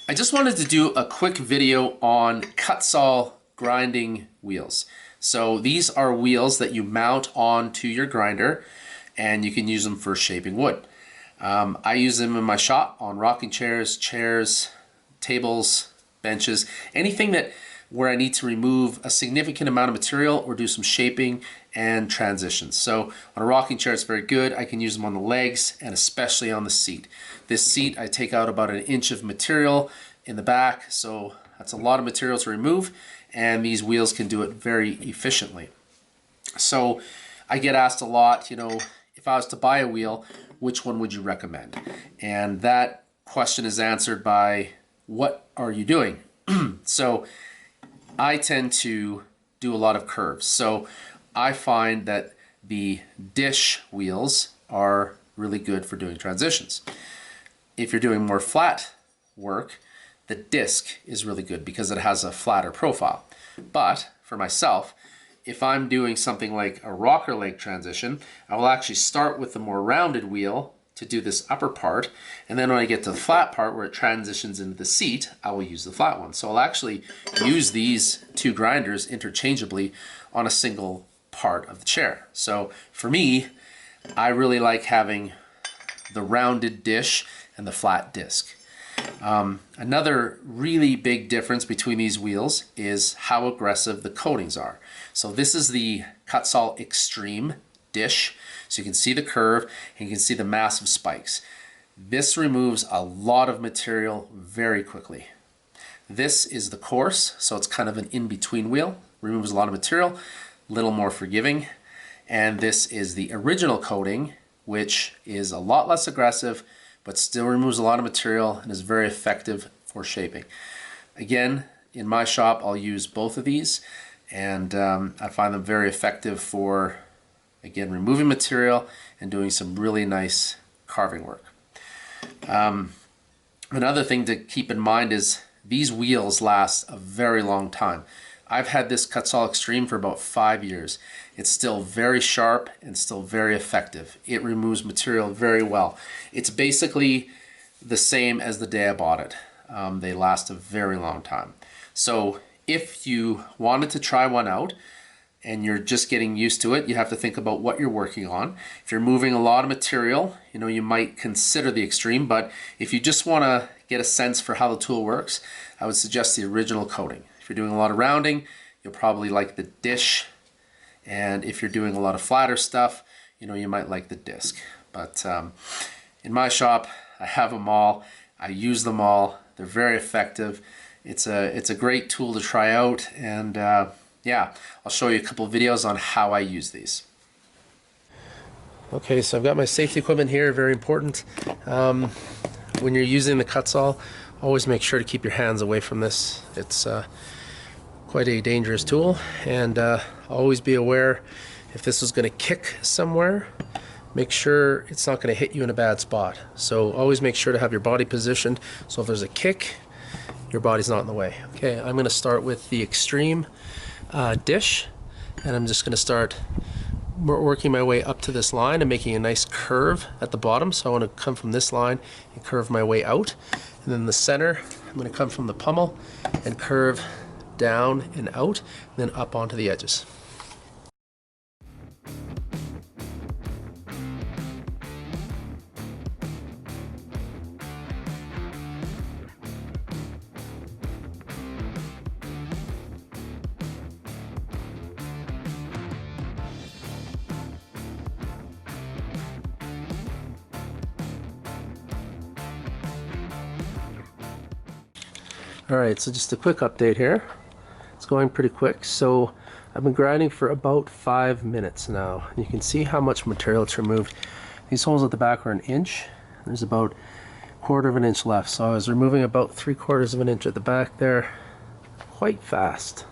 I just wanted to do a quick video on Kutzall grinding wheels. So these are wheels that you mount onto your grinder and you can use them for shaping wood. I use them in my shop on rocking chairs, tables, benches, anything where I need to remove a significant amount of material or do some shaping and transitions. So on a rocking chair, it's very good. I can use them on the legs and especially on the seat. This seat, I take out about 1 inch of material in the back, so that's a lot of material to remove, and these wheels can do it very efficiently. So I get asked a lot, if I was to buy a wheel, which one would you recommend? And that question is answered by, what are you doing? So I tend to do a lot of curves. So I find that the dish wheels are really good for doing transitions. If you're doing more flat work, the disc is really good because it has a flatter profile. But for myself, if I'm doing something like a rocker leg transition, I will actually start with the more rounded wheel to do this upper part, and then when I get to the flat part where it transitions into the seat, I will use the flat one. So I'll actually use these two grinders interchangeably on a single part of the chair. So for me, I really like having the rounded dish and the flat disc. Another really big difference between these wheels is how aggressive the coatings are. So this is the Kutzall Extreme dish. So you can see the curve and you can see the massive spikes. This removes a lot of material very quickly. This is the coarse, so it's kind of an in-between wheel. Removes a lot of material, a little more forgiving. And this is the original coating, which is a lot less aggressive, but still removes a lot of material and is very effective for shaping. Again, in my shop, I'll use both of these, and I find them very effective for, again, removing material and doing some really nice carving work. Another thing to keep in mind is these wheels last a very long time. I've had this Kutzall Extreme for about 5 years. It's still very sharp and still very effective. It removes material very well. It's basically the same as the day I bought it. They last a very long time. So if you wanted to try one out and you're just getting used to it, you have to think about what you're working on. If you're moving a lot of material, you might consider the Extreme, but if you just want to get a sense for how the tool works, I would suggest the original coating. If you're doing a lot of rounding, you'll probably like the dish. And if you're doing a lot of flatter stuff, you might like the disc. But in my shop, I have them all. I use them all. They're very effective. It's a great tool to try out. And yeah, I'll show you a couple of videos on how I use these. Okay, so I've got my safety equipment here, very important. When you're using the Kutzall, always make sure to keep your hands away from this. It's quite a dangerous tool, and always be aware if this is going to kick somewhere, make sure it's not going to hit you in a bad spot. So always make sure to have your body positioned so if there's a kick, your body's not in the way. Okay, I'm going to start with the Extreme dish, and I'm just going to start working my way up to this line and making a nice curve at the bottom. So I want to come from this line and curve my way out, and then the center, I'm going to come from the pommel and curve down and out, and then up onto the edges. Alright, so just a quick update here. It's going pretty quick. So I've been grinding for about 5 minutes now. You can see how much material it's removed. These holes at the back are 1 inch. There's about 1/4 of an inch left. So I was removing about 3/4 of an inch at the back there quite fast.